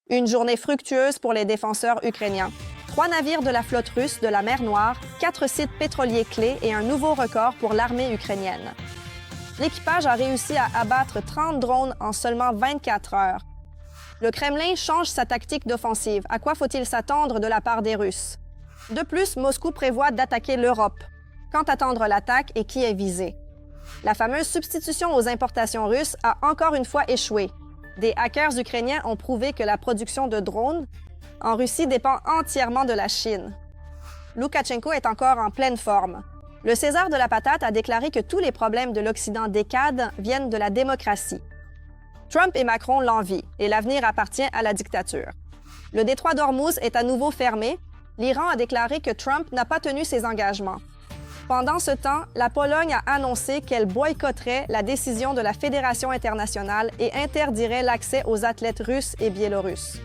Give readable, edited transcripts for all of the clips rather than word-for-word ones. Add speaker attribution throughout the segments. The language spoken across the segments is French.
Speaker 1: Une journée fructueuse pour les défenseurs ukrainiens. 3 navires de la flotte russe de la mer Noire, 4 sites pétroliers clés et un nouveau record pour l'armée ukrainienne. L'équipage a réussi à abattre 30 drones en seulement 24 heures. Le Kremlin change sa tactique d'offensive. À quoi faut-il s'attendre de la part des Russes? De plus, Moscou prévoit d'attaquer l'Europe. Quand attendre l'attaque et qui est visé? La fameuse substitution aux importations russes a encore une fois échoué. Des hackers ukrainiens ont prouvé que la production de drones en Russie dépend entièrement de la Chine. Loukachenko est encore en pleine forme. Le César de la patate a déclaré que tous les problèmes de l'Occident décadent viennent de la démocratie. Trump et Macron l'envient et l'avenir appartient à la dictature. Le détroit d'Ormuz est à nouveau fermé. L'Iran a déclaré que Trump n'a pas tenu ses engagements. Pendant ce temps, la Pologne a annoncé qu'elle boycotterait la décision de la Fédération internationale et interdirait l'accès aux athlètes russes et biélorusses.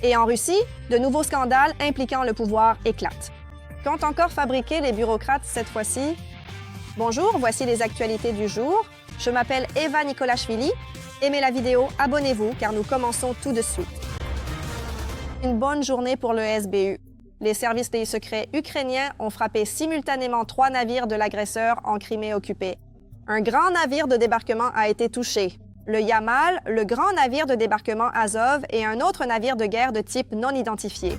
Speaker 1: Et en Russie, de nouveaux scandales impliquant le pouvoir éclatent. Qu'ont encore fabriqué les bureaucrates cette fois-ci? Bonjour, voici les actualités du jour. Je m'appelle Eva Nikolashvili. Aimez la vidéo, abonnez-vous car nous commençons tout de suite. Une bonne journée pour le SBU. Les services des secrets ukrainiens ont frappé simultanément 3 navires de l'agresseur en Crimée occupée. Un grand navire de débarquement a été touché. Le Yamal, le grand navire de débarquement Azov et un autre navire de guerre de type non identifié.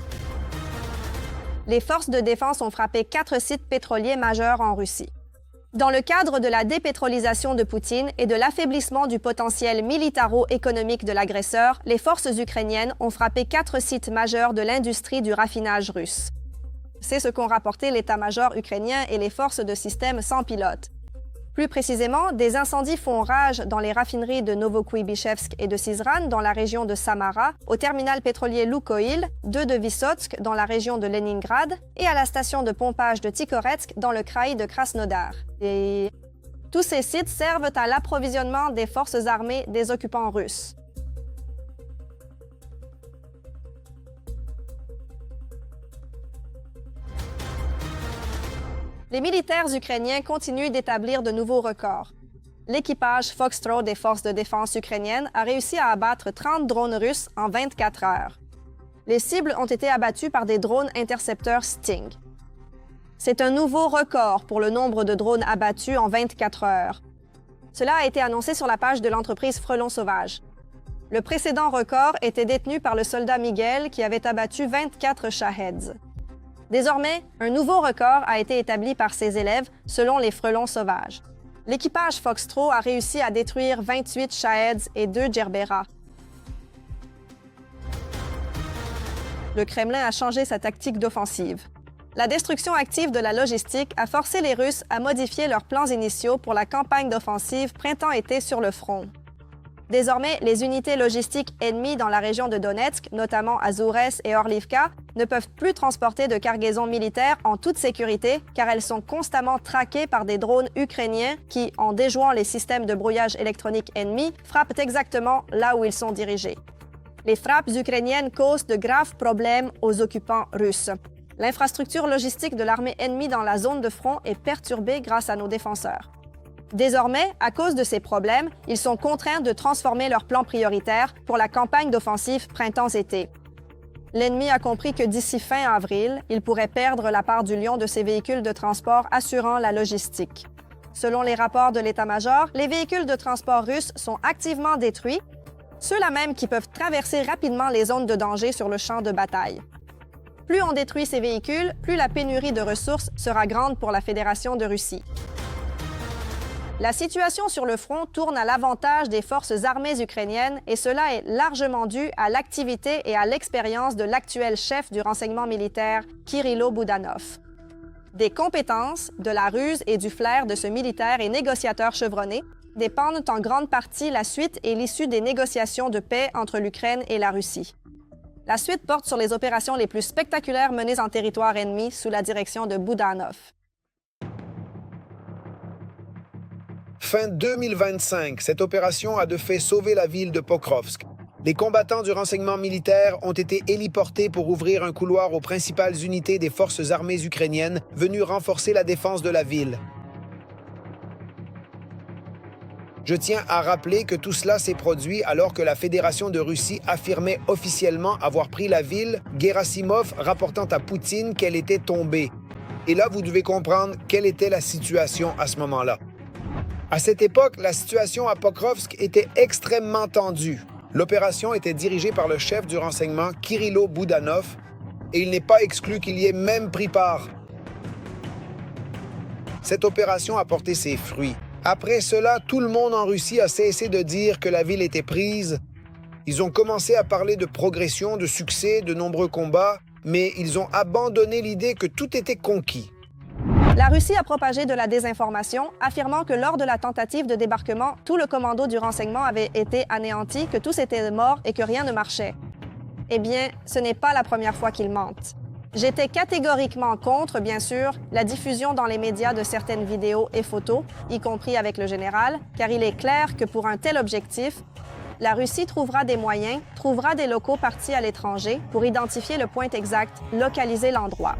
Speaker 1: Les forces de défense ont frappé 4 sites pétroliers majeurs en Russie. Dans le cadre de la dépétrolisation de Poutine et de l'affaiblissement du potentiel militaro-économique de l'agresseur, les forces ukrainiennes ont frappé 4 sites majeurs de l'industrie du raffinage russe. C'est ce qu'ont rapporté l'état-major ukrainien et les forces de système sans pilote. Plus précisément, des incendies font rage dans les raffineries de Novokuibishevsk et de Syzran dans la région de Samara, au terminal pétrolier Lukoil, 2 de Vysotsk dans la région de Leningrad et à la station de pompage de Tikhoretsk dans le kraï de Krasnodar. Et tous ces sites servent à l'approvisionnement des forces armées des occupants russes. Les militaires ukrainiens continuent d'établir de nouveaux records. L'équipage Foxtrot des forces de défense ukrainiennes a réussi à abattre 30 drones russes en 24 heures. Les cibles ont été abattues par des drones intercepteurs Sting. C'est un nouveau record pour le nombre de drones abattus en 24 heures. Cela a été annoncé sur la page de l'entreprise Frelon Sauvage. Le précédent record était détenu par le soldat Miguel qui avait abattu 24 Shaheds. Désormais, un nouveau record a été établi par ses élèves selon les Frelons Sauvages. L'équipage Foxtrot a réussi à détruire 28 Shaheds et 2 Djerbera. Le Kremlin a changé sa tactique d'offensive. La destruction active de la logistique a forcé les Russes à modifier leurs plans initiaux pour la campagne d'offensive printemps-été sur le front. Désormais, les unités logistiques ennemies dans la région de Donetsk, notamment à Zourès et Orlivka, ne peuvent plus transporter de cargaisons militaires en toute sécurité car elles sont constamment traquées par des drones ukrainiens qui, en déjouant les systèmes de brouillage électronique ennemis, frappent exactement là où ils sont dirigés. Les frappes ukrainiennes causent de graves problèmes aux occupants russes. L'infrastructure logistique de l'armée ennemie dans la zone de front est perturbée grâce à nos défenseurs. Désormais, à cause de ces problèmes, ils sont contraints de transformer leurs plans prioritaires pour la campagne d'offensive printemps-été. L'ennemi a compris que d'ici fin avril, il pourrait perdre la part du lion de ses véhicules de transport assurant la logistique. Selon les rapports de l'état-major, les véhicules de transport russes sont activement détruits, ceux-là même qui peuvent traverser rapidement les zones de danger sur le champ de bataille. Plus on détruit ces véhicules, plus la pénurie de ressources sera grande pour la Fédération de Russie. La situation sur le front tourne à l'avantage des forces armées ukrainiennes et cela est largement dû à l'activité et à l'expérience de l'actuel chef du renseignement militaire, Kirilo Boudanov. Des compétences, de la ruse et du flair de ce militaire et négociateur chevronné dépendent en grande partie la suite et l'issue des négociations de paix entre l'Ukraine et la Russie. La suite porte sur les opérations les plus spectaculaires menées en territoire ennemi sous la direction de Boudanov.
Speaker 2: Fin 2025, cette opération a de fait sauvé la ville de Pokrovsk. Les combattants du renseignement militaire ont été héliportés pour ouvrir un couloir aux principales unités des forces armées ukrainiennes venues renforcer la défense de la ville. Je tiens à rappeler que tout cela s'est produit alors que la Fédération de Russie affirmait officiellement avoir pris la ville, Gerasimov rapportant à Poutine qu'elle était tombée. Et là, vous devez comprendre quelle était la situation à ce moment-là. À cette époque, la situation à Pokrovsk était extrêmement tendue. L'opération était dirigée par le chef du renseignement Kirilo Boudanov et il n'est pas exclu qu'il y ait même pris part. Cette opération a porté ses fruits. Après cela, tout le monde en Russie a cessé de dire que la ville était prise. Ils ont commencé à parler de progression, de succès, de nombreux combats, mais ils ont abandonné l'idée que tout était conquis.
Speaker 1: La Russie a propagé de la désinformation, affirmant que lors de la tentative de débarquement, tout le commando du renseignement avait été anéanti, que tous étaient morts et que rien ne marchait. Eh bien, ce n'est pas la première fois qu'ils mentent. J'étais catégoriquement contre, bien sûr, la diffusion dans les médias de certaines vidéos et photos, y compris avec le général, car il est clair que pour un tel objectif, la Russie trouvera des moyens, trouvera des locaux partis à l'étranger pour identifier le point exact, localiser l'endroit.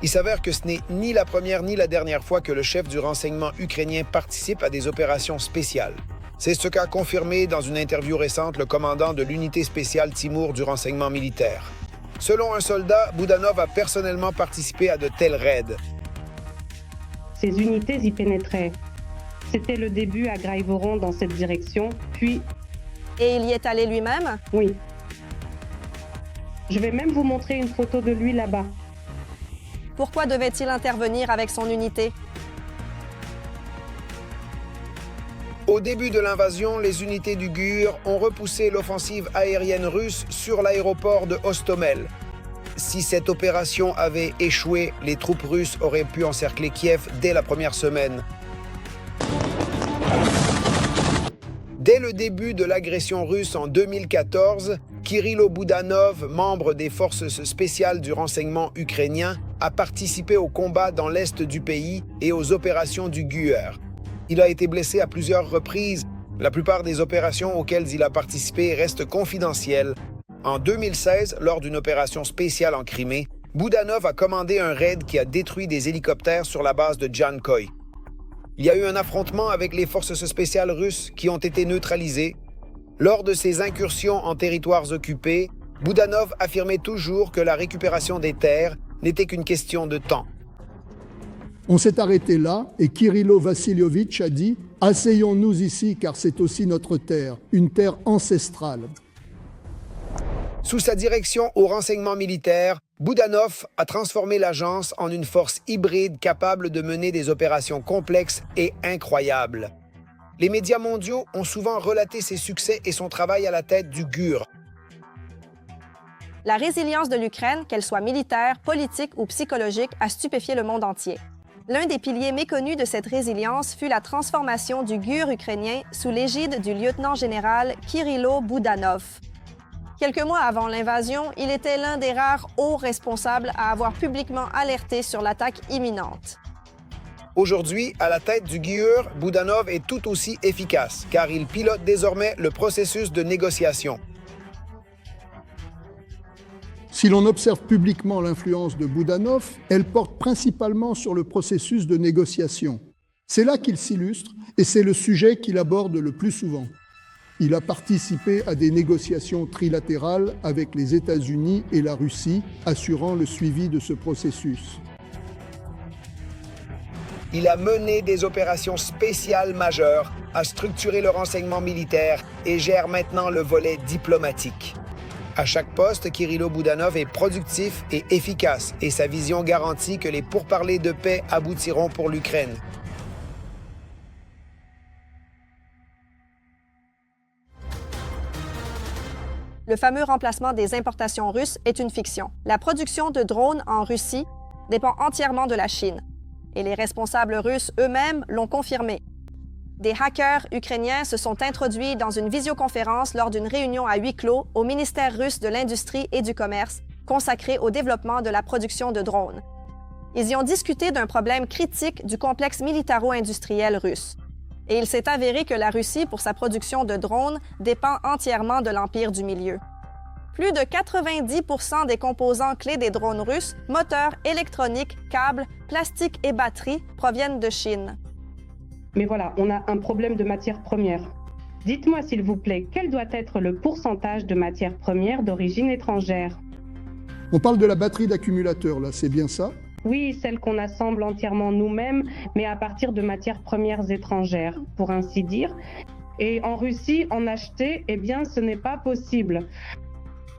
Speaker 2: Il s'avère que ce n'est ni la première ni la dernière fois que le chef du renseignement ukrainien participe à des opérations spéciales. C'est ce qu'a confirmé dans une interview récente le commandant de l'unité spéciale Timour du renseignement militaire. Selon un soldat, Boudanov a personnellement participé à de tels raids.
Speaker 3: Ces unités y pénétraient. C'était le début à Graivoron dans cette direction, puis...
Speaker 1: Et il y est allé lui-même?
Speaker 3: Oui. Je vais même vous montrer une photo de lui là-bas.
Speaker 1: Pourquoi devait-il intervenir avec son unité?
Speaker 2: Au début de l'invasion, les unités du GUR ont repoussé l'offensive aérienne russe sur l'aéroport de Hostomel. Si cette opération avait échoué, les troupes russes auraient pu encercler Kiev dès la première semaine. Dès le début de l'agression russe en 2014, Kirilo Boudanov, membre des forces spéciales du renseignement ukrainien, a participé aux combats dans l'est du pays et aux opérations du GUR. Il a été blessé à plusieurs reprises. La plupart des opérations auxquelles il a participé restent confidentielles. En 2016, lors d'une opération spéciale en Crimée, Boudanov a commandé un raid qui a détruit des hélicoptères sur la base de Djankoï. Il y a eu un affrontement avec les forces spéciales russes qui ont été neutralisées. Lors de ces incursions en territoires occupés, Boudanov affirmait toujours que la récupération des terres n'était qu'une question de temps.
Speaker 4: On s'est arrêté là et Kirilo Vassilievitch a dit « Asseyons-nous ici car c'est aussi notre terre, une terre ancestrale ».
Speaker 2: Sous sa direction au renseignement militaire, Boudanov a transformé l'agence en une force hybride capable de mener des opérations complexes et incroyables. Les médias mondiaux ont souvent relaté ses succès et son travail à la tête du GUR.
Speaker 1: La résilience de l'Ukraine, qu'elle soit militaire, politique ou psychologique, a stupéfié le monde entier. L'un des piliers méconnus de cette résilience fut la transformation du GUR ukrainien sous l'égide du lieutenant-général Kirilo Boudanov. Quelques mois avant l'invasion, il était l'un des rares hauts responsables à avoir publiquement alerté sur l'attaque imminente.
Speaker 2: Aujourd'hui, à la tête du GUR, Boudanov est tout aussi efficace, car il pilote désormais le processus de négociation.
Speaker 4: Si l'on observe publiquement l'influence de Boudanov, elle porte principalement sur le processus de négociation. C'est là qu'il s'illustre et c'est le sujet qu'il aborde le plus souvent. Il a participé à des négociations trilatérales avec les États-Unis et la Russie, assurant le suivi de ce processus.
Speaker 2: Il a mené des opérations spéciales majeures, a structuré le renseignement militaire et gère maintenant le volet diplomatique. À chaque poste, Kirilo Boudanov est productif et efficace et sa vision garantit que les pourparlers de paix aboutiront pour l'Ukraine.
Speaker 1: Le fameux remplacement des importations russes est une fiction. La production de drones en Russie dépend entièrement de la Chine. Et les responsables russes eux-mêmes l'ont confirmé. Des hackers ukrainiens se sont introduits dans une visioconférence lors d'une réunion à huis clos au ministère russe de l'Industrie et du Commerce, consacrée au développement de la production de drones. Ils y ont discuté d'un problème critique du complexe militaro-industriel russe. Et il s'est avéré que la Russie, pour sa production de drones, dépend entièrement de l'Empire du Milieu. Plus de 90% des composants clés des drones russes, moteurs, électroniques, câbles, plastiques et batteries, proviennent de Chine.
Speaker 3: Mais voilà, on a un problème de matières premières. Dites-moi s'il vous plaît, quel doit être le pourcentage de matières premières d'origine étrangère?
Speaker 4: On parle de la batterie d'accumulateurs, là, c'est bien ça?
Speaker 3: Oui, celle qu'on assemble entièrement nous-mêmes, mais à partir de matières premières étrangères, pour ainsi dire. Et en Russie, en acheter, eh bien, ce n'est pas possible.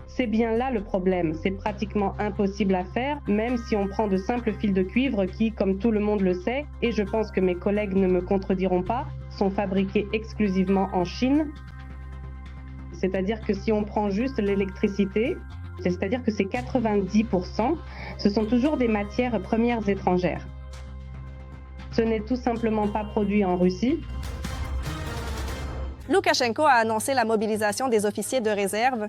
Speaker 3: C'est bien là le problème. C'est pratiquement impossible à faire, même si on prend de simples fils de cuivre qui, comme tout le monde le sait, et je pense que mes collègues ne me contrediront pas, sont fabriqués exclusivement en Chine. C'est-à-dire que si on prend juste l'électricité, c'est-à-dire que c'est 90%, ce sont toujours des matières premières étrangères. Ce n'est tout simplement pas produit en Russie.
Speaker 1: Loukachenko a annoncé la mobilisation des officiers de réserve.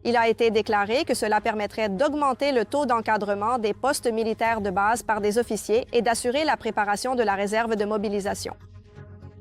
Speaker 1: Il a été déclaré que cela permettrait d'augmenter le taux d'encadrement des postes militaires de base par des officiers et d'assurer la préparation de la réserve de mobilisation.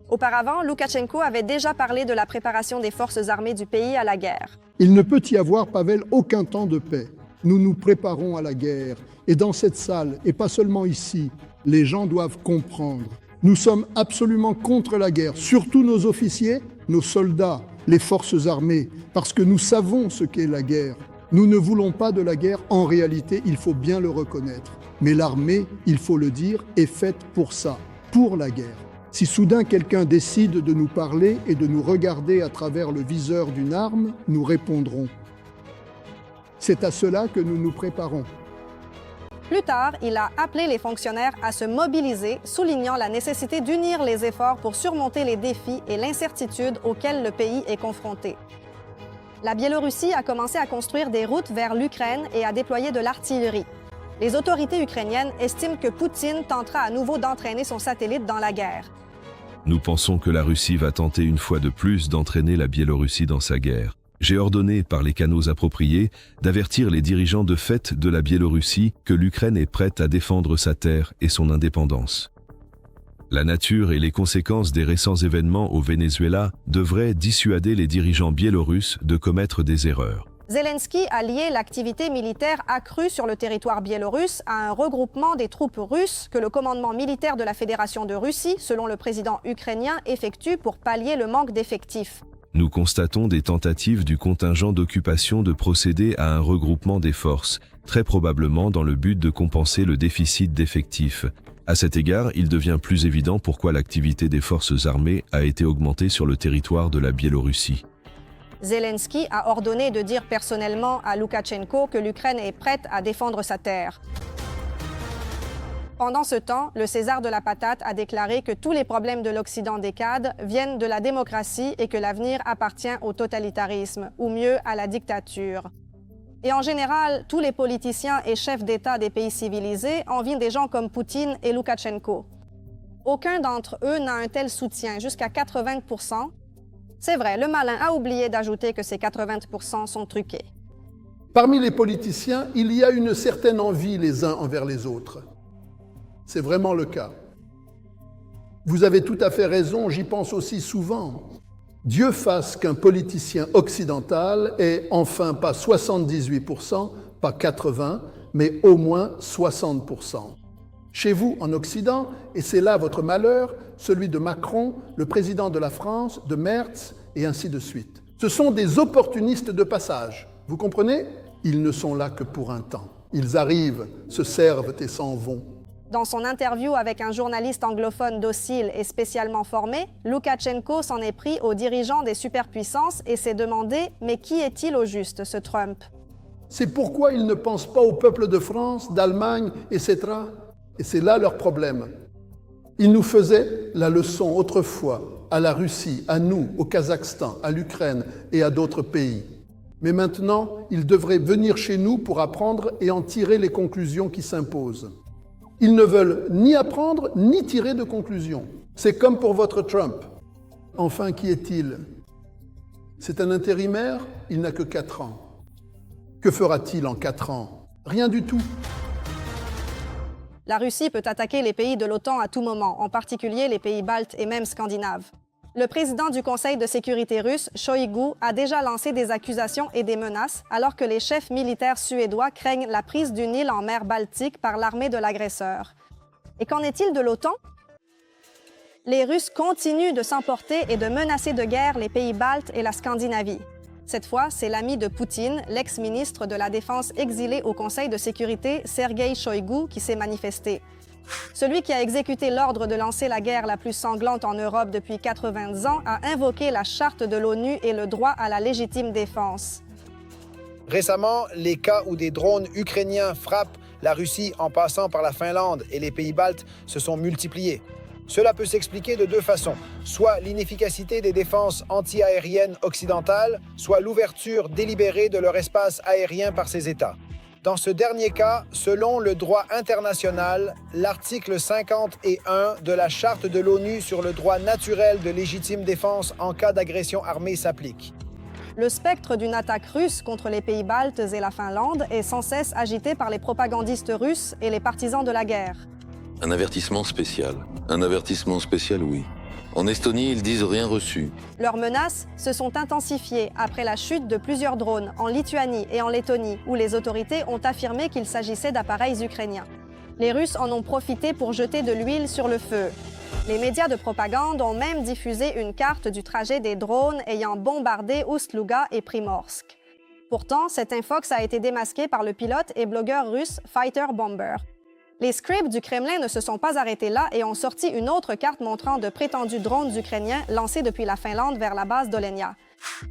Speaker 1: Auparavant, Loukachenko avait déjà parlé de la préparation des forces armées du pays à la guerre.
Speaker 4: Il ne peut y avoir, Pavel, aucun temps de paix. Nous nous préparons à la guerre. Et dans cette salle, et pas seulement ici, les gens doivent comprendre. Nous sommes absolument contre la guerre, surtout nos officiers, nos soldats, les forces armées, parce que nous savons ce qu'est la guerre. Nous ne voulons pas de la guerre, en réalité, il faut bien le reconnaître. Mais l'armée, il faut le dire, est faite pour ça, pour la guerre. Si soudain quelqu'un décide de nous parler et de nous regarder à travers le viseur d'une arme, nous répondrons. C'est à cela que nous nous préparons.
Speaker 1: Plus tard, il a appelé les fonctionnaires à se mobiliser, soulignant la nécessité d'unir les efforts pour surmonter les défis et l'incertitude auxquels le pays est confronté. La Biélorussie a commencé à construire des routes vers l'Ukraine et à déployer de l'artillerie. Les autorités ukrainiennes estiment que Poutine tentera à nouveau d'entraîner son satellite dans la guerre.
Speaker 5: Nous pensons que la Russie va tenter une fois de plus d'entraîner la Biélorussie dans sa guerre. J'ai ordonné, par les canaux appropriés, d'avertir les dirigeants de fait de la Biélorussie que l'Ukraine est prête à défendre sa terre et son indépendance. La nature et les conséquences des récents événements au Venezuela devraient dissuader les dirigeants biélorusses de commettre des erreurs.
Speaker 1: Zelensky a lié l'activité militaire accrue sur le territoire biélorusse à un regroupement des troupes russes que le commandement militaire de la Fédération de Russie, selon le président ukrainien, effectue pour pallier le manque d'effectifs.
Speaker 5: Nous constatons des tentatives du contingent d'occupation de procéder à un regroupement des forces, très probablement dans le but de compenser le déficit d'effectifs. À cet égard, il devient plus évident pourquoi l'activité des forces armées a été augmentée sur le territoire de la Biélorussie.
Speaker 1: Zelensky a ordonné de dire personnellement à Loukachenko que l'Ukraine est prête à défendre sa terre. Pendant ce temps, le César de la patate a déclaré que tous les problèmes de l'Occident décade viennent de la démocratie et que l'avenir appartient au totalitarisme, ou mieux à la dictature. Et en général, tous les politiciens et chefs d'État des pays civilisés envient des gens comme Poutine et Loukachenko. Aucun d'entre eux n'a un tel soutien, jusqu'à 80%. C'est vrai, le malin a oublié d'ajouter que ces 80% sont truqués.
Speaker 6: Parmi les politiciens, il y a une certaine envie les uns envers les autres. C'est vraiment le cas. Vous avez tout à fait raison, j'y pense aussi souvent. Dieu fasse qu'un politicien occidental ait enfin pas 78%, pas 80%, mais au moins 60%. Chez vous, en Occident, et c'est là votre malheur, celui de Macron, le président de la France, de Merz, et ainsi de suite. Ce sont des opportunistes de passage. Vous comprenez? Ils ne sont là que pour un temps. Ils arrivent, se servent et s'en vont.
Speaker 1: Dans son interview avec un journaliste anglophone docile et spécialement formé, Loukachenko s'en est pris aux dirigeants des superpuissances et s'est demandé « Mais qui est-il au juste, ce Trump ?»
Speaker 6: C'est pourquoi ils ne pensent pas au peuple de France, d'Allemagne, etc. Et c'est là leur problème. Ils nous faisaient la leçon autrefois, à la Russie, à nous, au Kazakhstan, à l'Ukraine et à d'autres pays. Mais maintenant, ils devraient venir chez nous pour apprendre et en tirer les conclusions qui s'imposent. Ils ne veulent ni apprendre ni tirer de conclusions. C'est comme pour votre Trump. Enfin, qui est-il? C'est un intérimaire, il n'a que 4 ans. Que fera-t-il en 4 ans? Rien du tout.
Speaker 1: La Russie peut attaquer les pays de l'OTAN à tout moment, en particulier les pays baltes et même scandinaves. Le président du Conseil de sécurité russe, Shoigu, a déjà lancé des accusations et des menaces, alors que les chefs militaires suédois craignent la prise d'une île en mer Baltique par l'armée de l'agresseur. Et qu'en est-il de l'OTAN? Les Russes continuent de s'emporter et de menacer de guerre les pays baltes et la Scandinavie. Cette fois, c'est l'ami de Poutine, l'ex-ministre de la Défense exilé au Conseil de sécurité, Sergueï Shoïgu, qui s'est manifesté. Celui qui a exécuté l'ordre de lancer la guerre la plus sanglante en Europe depuis 80 ans a invoqué la charte de l'ONU et le droit à la légitime défense.
Speaker 2: Récemment, les cas où des drones ukrainiens frappent la Russie en passant par la Finlande et les pays baltes se sont multipliés. Cela peut s'expliquer de deux façons, soit l'inefficacité des défenses anti-aériennes occidentales, soit l'ouverture délibérée de leur espace aérien par ces États. Dans ce dernier cas, selon le droit international, l'article 51 de la Charte de l'ONU sur le droit naturel de légitime défense en cas d'agression armée s'applique.
Speaker 1: Le spectre d'une attaque russe contre les pays baltes et la Finlande est sans cesse agité par les propagandistes russes et les partisans de la guerre.
Speaker 7: Un avertissement spécial. Un avertissement spécial, oui. En Estonie, ils disent rien reçu.
Speaker 1: Leurs menaces se sont intensifiées après la chute de plusieurs drones en Lituanie et en Lettonie, où les autorités ont affirmé qu'il s'agissait d'appareils ukrainiens. Les Russes en ont profité pour jeter de l'huile sur le feu. Les médias de propagande ont même diffusé une carte du trajet des drones ayant bombardé Ust-Luga et Primorsk. Pourtant, cet infox a été démasqué par le pilote et blogueur russe Fighter Bomber. Les scripts du Kremlin ne se sont pas arrêtés là et ont sorti une autre carte montrant de prétendus drones ukrainiens lancés depuis la Finlande vers la base d'Olenia.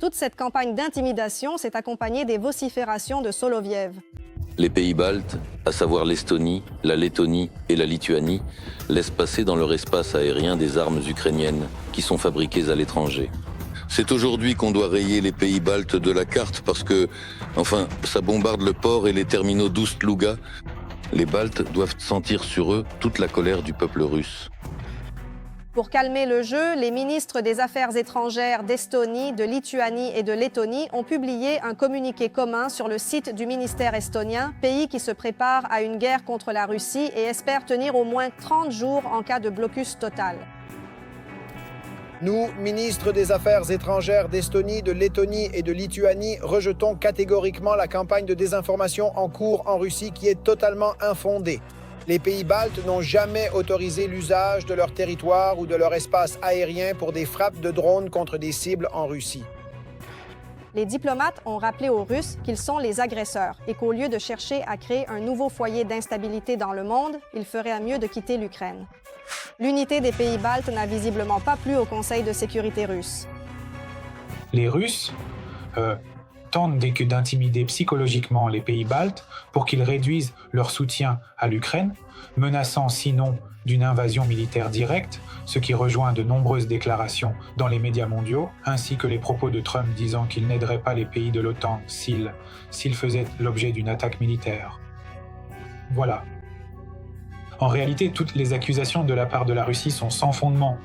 Speaker 1: Toute cette campagne d'intimidation s'est accompagnée des vociférations de Soloviev.
Speaker 7: Les pays baltes, à savoir l'Estonie, la Lettonie et la Lituanie, laissent passer dans leur espace aérien des armes ukrainiennes qui sont fabriquées à l'étranger. C'est aujourd'hui qu'on doit rayer les pays baltes de la carte parce que, enfin, ça bombarde le port et les terminaux d'Ust-Luga. Les Baltes doivent sentir sur eux toute la colère du peuple russe.
Speaker 1: Pour calmer le jeu, les ministres des Affaires étrangères d'Estonie, de Lituanie et de Lettonie ont publié un communiqué commun sur le site du ministère estonien, pays qui se prépare à une guerre contre la Russie et espère tenir au moins 30 jours en cas de blocus total.
Speaker 2: Nous, ministres des Affaires étrangères d'Estonie, de Lettonie et de Lituanie, rejetons catégoriquement la campagne de désinformation en cours en Russie qui est totalement infondée. Les pays baltes n'ont jamais autorisé l'usage de leur territoire ou de leur espace aérien pour des frappes de drones contre des cibles en Russie.
Speaker 1: Les diplomates ont rappelé aux Russes qu'ils sont les agresseurs et qu'au lieu de chercher à créer un nouveau foyer d'instabilité dans le monde, il ferait mieux de quitter l'Ukraine. L'unité des pays baltes n'a visiblement pas plu au Conseil de sécurité russe.
Speaker 8: Les Russes tentent d'intimider psychologiquement les pays baltes pour qu'ils réduisent leur soutien à l'Ukraine, menaçant sinon d'une invasion militaire directe, ce qui rejoint de nombreuses déclarations dans les médias mondiaux, ainsi que les propos de Trump disant qu'il n'aiderait pas les pays de l'OTAN s'ils faisaient l'objet d'une attaque militaire. Voilà. En réalité, toutes les accusations de la part de la Russie sont sans fondement.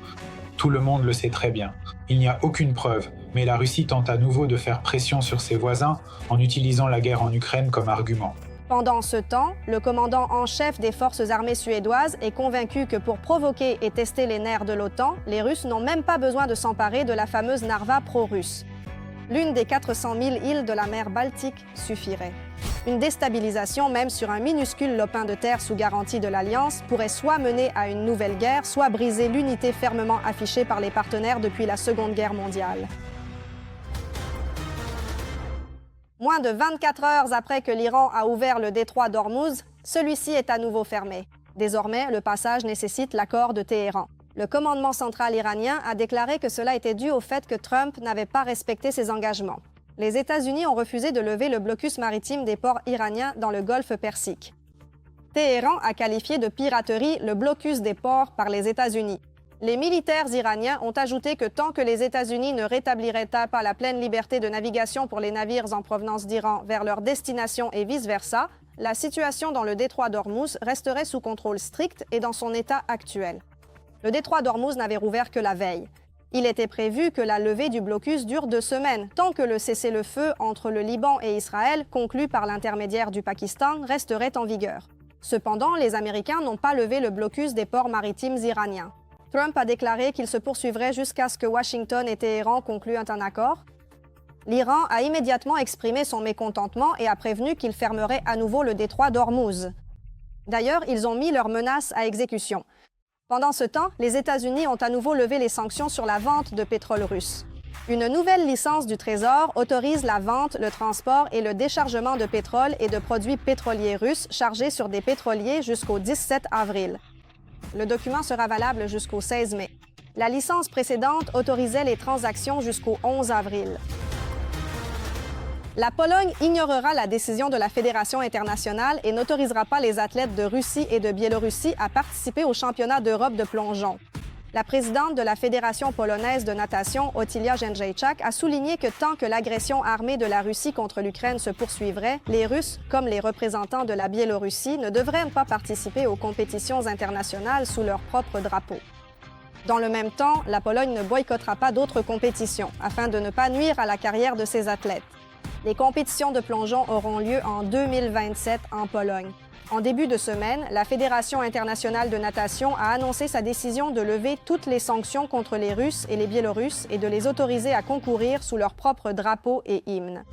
Speaker 8: Tout le monde le sait très bien. Il n'y a aucune preuve, mais la Russie tente à nouveau de faire pression sur ses voisins en utilisant la guerre en Ukraine comme argument.
Speaker 1: Pendant ce temps, le commandant en chef des forces armées suédoises est convaincu que pour provoquer et tester les nerfs de l'OTAN, les Russes n'ont même pas besoin de s'emparer de la fameuse Narva pro-russe. L'une des 400 000 îles de la mer Baltique suffirait. Une déstabilisation, même sur un minuscule lopin de terre sous garantie de l'Alliance, pourrait soit mener à une nouvelle guerre, soit briser l'unité fermement affichée par les partenaires depuis la Seconde Guerre mondiale. Moins de 24 heures après que l'Iran a ouvert le détroit d'Ormuz, celui-ci est à nouveau fermé. Désormais, le passage nécessite l'accord de Téhéran. Le commandement central iranien a déclaré que cela était dû au fait que Trump n'avait pas respecté ses engagements. Les États-Unis ont refusé de lever le blocus maritime des ports iraniens dans le golfe Persique. Téhéran a qualifié de piraterie le blocus des ports par les États-Unis. Les militaires iraniens ont ajouté que tant que les États-Unis ne rétabliraient pas la pleine liberté de navigation pour les navires en provenance d'Iran vers leur destination et vice-versa, la situation dans le détroit d'Ormuz resterait sous contrôle strict et dans son état actuel. Le détroit d'Ormuz n'avait rouvert que la veille. Il était prévu que la levée du blocus dure 2 semaines, tant que le cessez-le-feu entre le Liban et Israël, conclu par l'intermédiaire du Pakistan, resterait en vigueur. Cependant, les Américains n'ont pas levé le blocus des ports maritimes iraniens. Trump a déclaré qu'il se poursuivrait jusqu'à ce que Washington et Téhéran concluent un accord. L'Iran a immédiatement exprimé son mécontentement et a prévenu qu'il fermerait à nouveau le détroit d'Ormuz. D'ailleurs, ils ont mis leurs menaces à exécution. Pendant ce temps, les États-Unis ont à nouveau levé les sanctions sur la vente de pétrole russe. Une nouvelle licence du Trésor autorise la vente, le transport et le déchargement de pétrole et de produits pétroliers russes chargés sur des pétroliers jusqu'au 17 avril. Le document sera valable jusqu'au 16 mai. La licence précédente autorisait les transactions jusqu'au 11 avril. La Pologne ignorera la décision de la Fédération internationale et n'autorisera pas les athlètes de Russie et de Biélorussie à participer au championnat d'Europe de plongeon. La présidente de la Fédération polonaise de natation, Otylia Jędrzejczak, a souligné que tant que l'agression armée de la Russie contre l'Ukraine se poursuivrait, les Russes, comme les représentants de la Biélorussie, ne devraient pas participer aux compétitions internationales sous leur propre drapeau. Dans le même temps, la Pologne ne boycottera pas d'autres compétitions, afin de ne pas nuire à la carrière de ses athlètes. Les compétitions de plongeon auront lieu en 2027 en Pologne. En début de semaine, la Fédération internationale de natation a annoncé sa décision de lever toutes les sanctions contre les Russes et les Biélorusses et de les autoriser à concourir sous leur propre drapeau et hymne.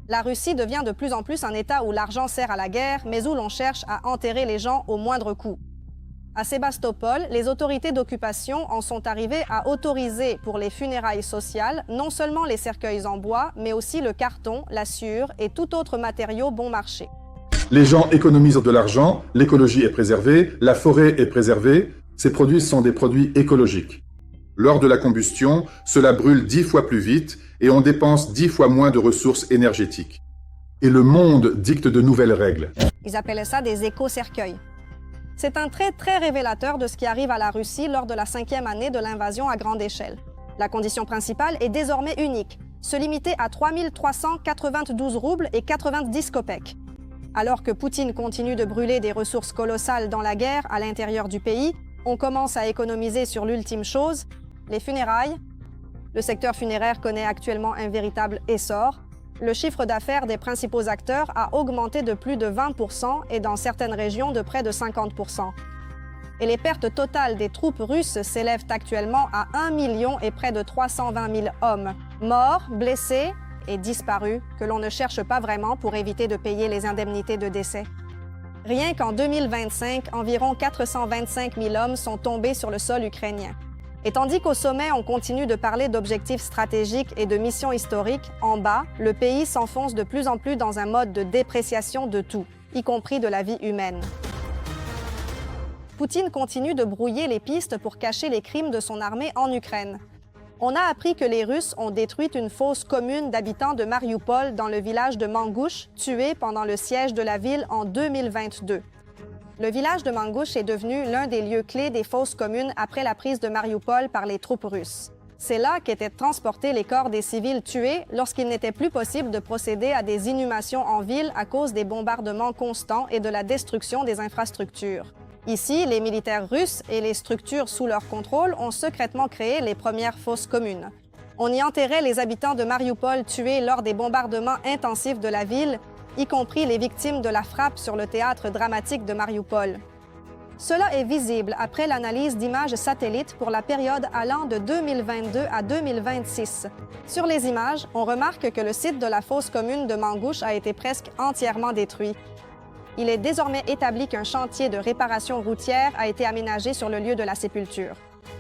Speaker 1: La Russie devient de plus en plus un État où l'argent sert à la guerre, mais où l'on cherche à enterrer les gens au moindre coût. À Sébastopol, les autorités d'occupation en sont arrivées à autoriser pour les funérailles sociales non seulement les cercueils en bois, mais aussi le carton, la sciure et tout autre matériau bon marché.
Speaker 9: Les gens économisent de l'argent, l'écologie est préservée, la forêt est préservée, ces produits sont des produits écologiques. Lors de la combustion, cela brûle 10 fois plus vite et on dépense 10 fois moins de ressources énergétiques. Et le monde dicte de nouvelles règles.
Speaker 1: Ils appelaient ça des éco-cercueils. C'est un trait très révélateur de ce qui arrive à la Russie lors de la 5e année de l'invasion à grande échelle. La condition principale est désormais unique, se limiter à 3 392 roubles et 90 kopecks. Alors que Poutine continue de brûler des ressources colossales dans la guerre à l'intérieur du pays, on commence à économiser sur l'ultime chose, les funérailles. Le secteur funéraire connaît actuellement un véritable essor. Le chiffre d'affaires des principaux acteurs a augmenté de plus de 20% et dans certaines régions de près de 50%. Et les pertes totales des troupes russes s'élèvent actuellement à 1 million et près de 320 000 hommes, morts, blessés et disparus, que l'on ne cherche pas vraiment pour éviter de payer les indemnités de décès. Rien qu'en 2025, environ 425 000 hommes sont tombés sur le sol ukrainien. Et tandis qu'au sommet, on continue de parler d'objectifs stratégiques et de missions historiques, en bas, le pays s'enfonce de plus en plus dans un mode de dépréciation de tout, y compris de la vie humaine. Poutine continue de brouiller les pistes pour cacher les crimes de son armée en Ukraine. On a appris que les Russes ont détruit une fosse commune d'habitants de Marioupol dans le village de Mangouche, tués pendant le siège de la ville en 2022. Le village de Mangouche est devenu l'un des lieux clés des fosses communes après la prise de Marioupol par les troupes russes. C'est là qu'étaient transportés les corps des civils tués lorsqu'il n'était plus possible de procéder à des inhumations en ville à cause des bombardements constants et de la destruction des infrastructures. Ici, les militaires russes et les structures sous leur contrôle ont secrètement créé les premières fosses communes. On y enterrait les habitants de Marioupol tués lors des bombardements intensifs de la ville, y compris les victimes de la frappe sur le théâtre dramatique de Marioupol. Cela est visible après l'analyse d'images satellites pour la période allant de 2022 à 2026. Sur les images, on remarque que le site de la fosse commune de Mangouche a été presque entièrement détruit. Il est désormais établi qu'un chantier de réparation routière a été aménagé sur le lieu de la sépulture.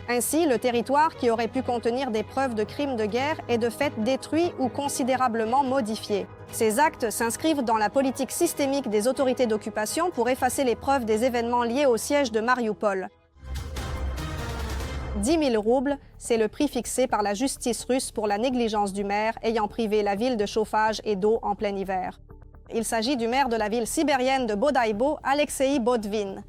Speaker 1: Ainsi, le territoire qui aurait pu contenir des preuves de crimes de guerre est de fait détruit ou considérablement modifié. Ces actes s'inscrivent dans la politique systémique des autorités d'occupation pour effacer les preuves des événements liés au siège de Marioupol. 10 000 roubles, c'est le prix fixé par la justice russe pour la négligence du maire ayant privé la ville de chauffage et d'eau en plein hiver. Il s'agit du maire de la ville sibérienne de Bodaibo, Alexei Bodvin.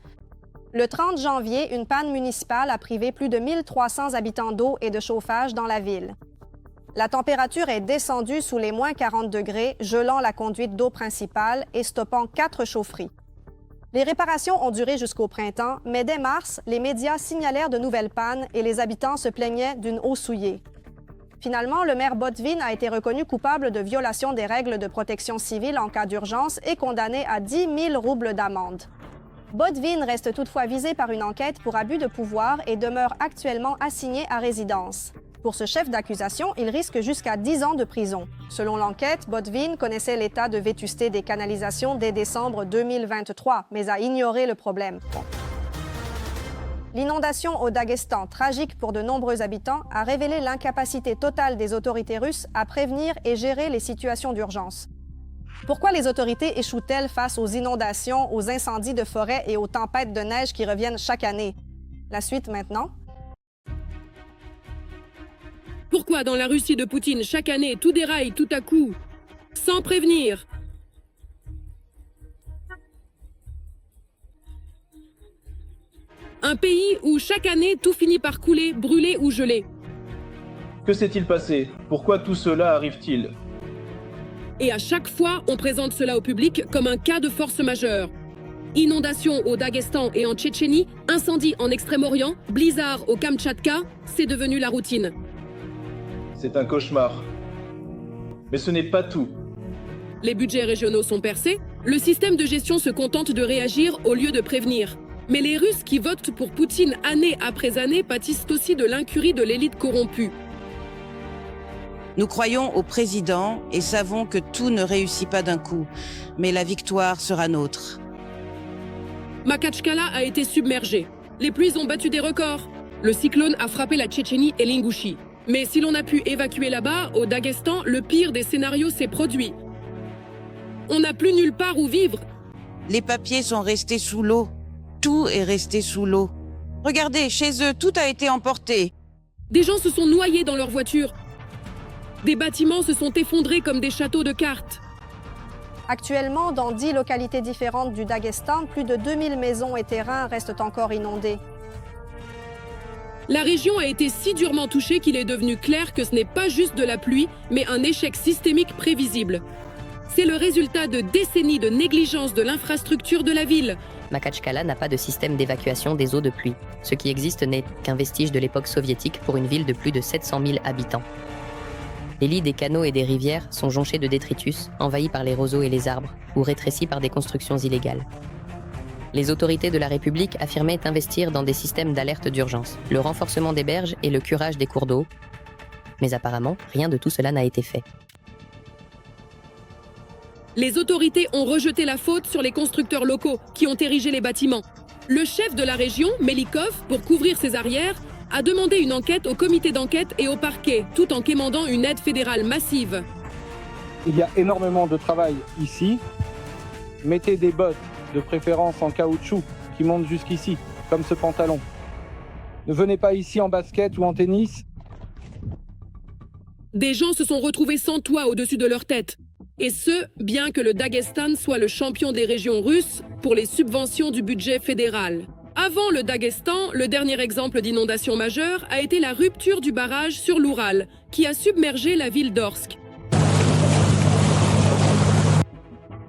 Speaker 1: Le 30 janvier, une panne municipale a privé plus de 1300 habitants d'eau et de chauffage dans la ville. La température est descendue sous les moins 40 degrés, gelant la conduite d'eau principale et stoppant 4 chaufferies. Les réparations ont duré jusqu'au printemps, mais dès mars, les médias signalèrent de nouvelles pannes et les habitants se plaignaient d'une eau souillée. Finalement, le maire Bodvin a été reconnu coupable de violation des règles de protection civile en cas d'urgence et condamné à 10 000 roubles d'amende. Bodvin reste toutefois visé par une enquête pour abus de pouvoir et demeure actuellement assigné à résidence. Pour ce chef d'accusation, il risque jusqu'à 10 ans de prison. Selon l'enquête, Bodvin connaissait l'état de vétusté des canalisations dès décembre 2023, mais a ignoré le problème. L'inondation au Daghestan, tragique pour de nombreux habitants, a révélé l'incapacité totale des autorités russes à prévenir et gérer les situations d'urgence. Pourquoi les autorités échouent-elles face aux inondations, aux incendies de forêt et aux tempêtes de neige qui reviennent chaque année? La suite maintenant.
Speaker 10: Pourquoi dans la Russie de Poutine, chaque année, tout déraille tout à coup, sans prévenir? Un pays où chaque année tout finit par couler, brûler ou geler.
Speaker 11: Que s'est-il passé? Pourquoi tout cela arrive-t-il?
Speaker 10: Et à chaque fois, on présente cela au public comme un cas de force majeure. Inondations au Daghestan et en Tchétchénie, incendies en Extrême-Orient, blizzard au Kamtchatka, c'est devenu la routine.
Speaker 11: C'est un cauchemar. Mais ce n'est pas tout.
Speaker 10: Les budgets régionaux sont percés, le système de gestion se contente de réagir au lieu de prévenir. Mais les Russes qui votent pour Poutine année après année pâtissent aussi de l'incurie de l'élite corrompue.
Speaker 12: Nous croyons au président et savons que tout ne réussit pas d'un coup, mais la victoire sera nôtre.
Speaker 10: Makhatchkala a été submergé. Les pluies ont battu des records. Le cyclone a frappé la Tchétchénie et l'Ingouchie. Mais si l'on a pu évacuer là-bas, au Daghestan, le pire des scénarios s'est produit. On n'a plus nulle part où vivre.
Speaker 12: Les papiers sont restés sous l'eau. Tout est resté sous l'eau. Regardez, chez eux, tout a été emporté.
Speaker 10: Des gens se sont noyés dans leurs voitures. Des bâtiments se sont effondrés comme des châteaux de cartes.
Speaker 1: Actuellement, dans 10 localités différentes du Daghestan, plus de 2000 maisons et terrains restent encore inondés.
Speaker 10: La région a été si durement touchée qu'il est devenu clair que ce n'est pas juste de la pluie, mais un échec systémique prévisible. C'est le résultat de décennies de négligence de l'infrastructure de la ville.
Speaker 13: Makhatchkala n'a pas de système d'évacuation des eaux de pluie. Ce qui existe n'est qu'un vestige de l'époque soviétique pour une ville de plus de 700 000 habitants. Les lits des canaux et des rivières sont jonchés de détritus, envahis par les roseaux et les arbres, ou rétrécis par des constructions illégales. Les autorités de la République affirmaient investir dans des systèmes d'alerte d'urgence, le renforcement des berges et le curage des cours d'eau. Mais apparemment, rien de tout cela n'a été fait.
Speaker 10: Les autorités ont rejeté la faute sur les constructeurs locaux qui ont érigé les bâtiments. Le chef de la région, Melikov, pour couvrir ses arrières, a demandé une enquête au comité d'enquête et au parquet, tout en quémandant une aide fédérale massive.
Speaker 14: Il y a énormément de travail ici. Mettez des bottes, de préférence en caoutchouc, qui montent jusqu'ici, comme ce pantalon. Ne venez pas ici en basket ou en tennis.
Speaker 10: Des gens se sont retrouvés sans toit au-dessus de leur tête. Et ce, bien que le Daghestan soit le champion des régions russes pour les subventions du budget fédéral. Avant le Daghestan, le dernier exemple d'inondation majeure a été la rupture du barrage sur l'Oural, qui a submergé la ville d'Orsk.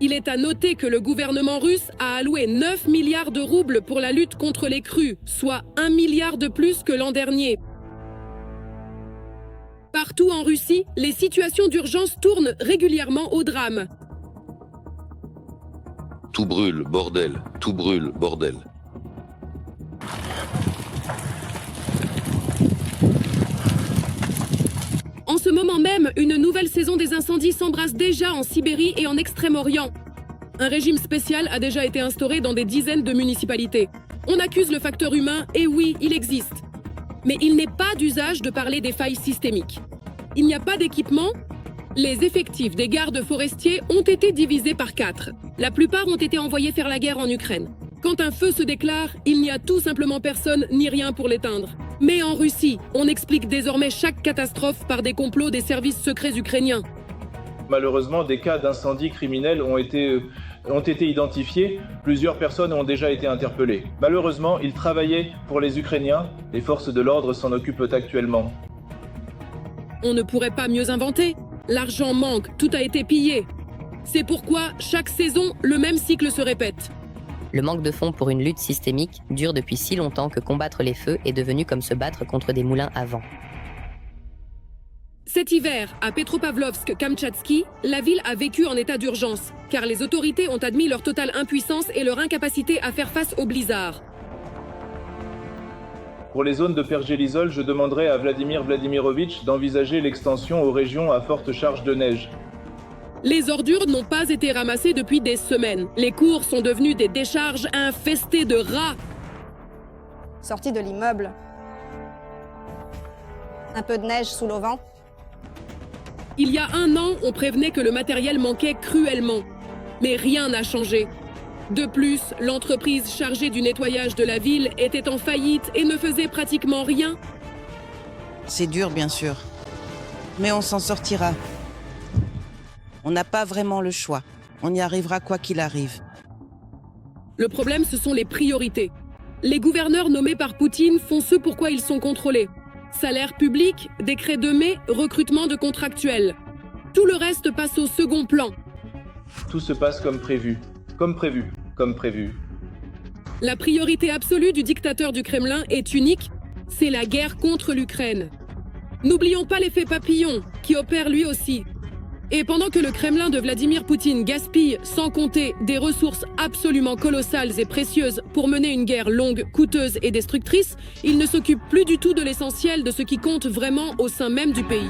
Speaker 10: Il est à noter que le gouvernement russe a alloué 9 milliards de roubles pour la lutte contre les crues, soit 1 milliard de plus que l'an dernier. Partout en Russie, les situations d'urgence tournent régulièrement au drame.
Speaker 7: Tout brûle, bordel. Tout brûle, bordel.
Speaker 10: En ce moment même, une nouvelle saison des incendies s'embrasse déjà en Sibérie et en Extrême-Orient. Un régime spécial a déjà été instauré dans des dizaines de municipalités. On accuse le facteur humain, et oui, il existe. Mais il n'est pas d'usage de parler des failles systémiques. Il n'y a pas d'équipement. Les effectifs des gardes forestiers ont été divisés par 4. La plupart ont été envoyés faire la guerre en Ukraine. Quand un feu se déclare, il n'y a tout simplement personne ni rien pour l'éteindre. Mais en Russie, on explique désormais chaque catastrophe par des complots des services secrets ukrainiens.
Speaker 11: Malheureusement, des cas d'incendies criminels ont été identifiés. Plusieurs personnes ont déjà été interpellées. Malheureusement, ils travaillaient pour les Ukrainiens. Les forces de l'ordre s'en occupent actuellement.
Speaker 10: On ne pourrait pas mieux inventer. L'argent manque, tout a été pillé. C'est pourquoi, chaque saison, le même cycle se répète.
Speaker 13: Le manque de fonds pour une lutte systémique dure depuis si longtemps que combattre les feux est devenu comme se battre contre des moulins à vent.
Speaker 10: Cet hiver, à Petropavlovsk-Kamtchatski, la ville a vécu en état d'urgence, car les autorités ont admis leur totale impuissance et leur incapacité à faire face au blizzard.
Speaker 11: Pour les zones de Pergélisol, je demanderai à Vladimir Vladimirovitch d'envisager l'extension aux régions à forte charge de neige.
Speaker 10: Les ordures n'ont pas été ramassées depuis des semaines. Les cours sont devenus des décharges infestées de rats.
Speaker 1: sorti de l'immeuble. Un peu de neige sous l'auvent.
Speaker 10: Il y a 1 an, on prévenait que le matériel manquait cruellement. Mais rien n'a changé. De plus, l'entreprise chargée du nettoyage de la ville était en faillite et ne faisait pratiquement rien.
Speaker 12: C'est dur, bien sûr. Mais on s'en sortira. On n'a pas vraiment le choix. On y arrivera quoi qu'il arrive.
Speaker 10: Le problème, ce sont les priorités. Les gouverneurs nommés par Poutine font ce pourquoi ils sont contrôlés. Salaire public, décret de mai, recrutement de contractuels. Tout le reste passe au second plan.
Speaker 11: Tout se passe comme prévu. Comme prévu. Comme prévu.
Speaker 10: La priorité absolue du dictateur du Kremlin est unique, c'est la guerre contre l'Ukraine. N'oublions pas l'effet papillon, qui opère lui aussi. Et pendant que le Kremlin de Vladimir Poutine gaspille, sans compter, des ressources absolument colossales et précieuses pour mener une guerre longue, coûteuse et destructrice, il ne s'occupe plus du tout de l'essentiel de ce qui compte vraiment au sein même du pays.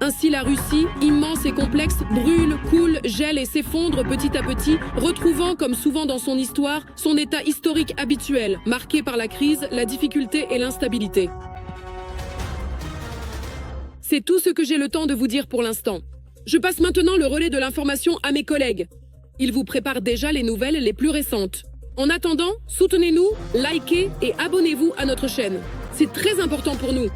Speaker 10: Ainsi, la Russie, immense et complexe, brûle, coule, gèle et s'effondre petit à petit, retrouvant, comme souvent dans son histoire, son état historique habituel, marqué par la crise, la difficulté et l'instabilité. C'est tout ce que j'ai le temps de vous dire pour l'instant. Je passe maintenant le relais de l'information à mes collègues. Ils vous préparent déjà les nouvelles les plus récentes. En attendant, soutenez-nous, likez et abonnez-vous à notre chaîne. C'est très important pour nous.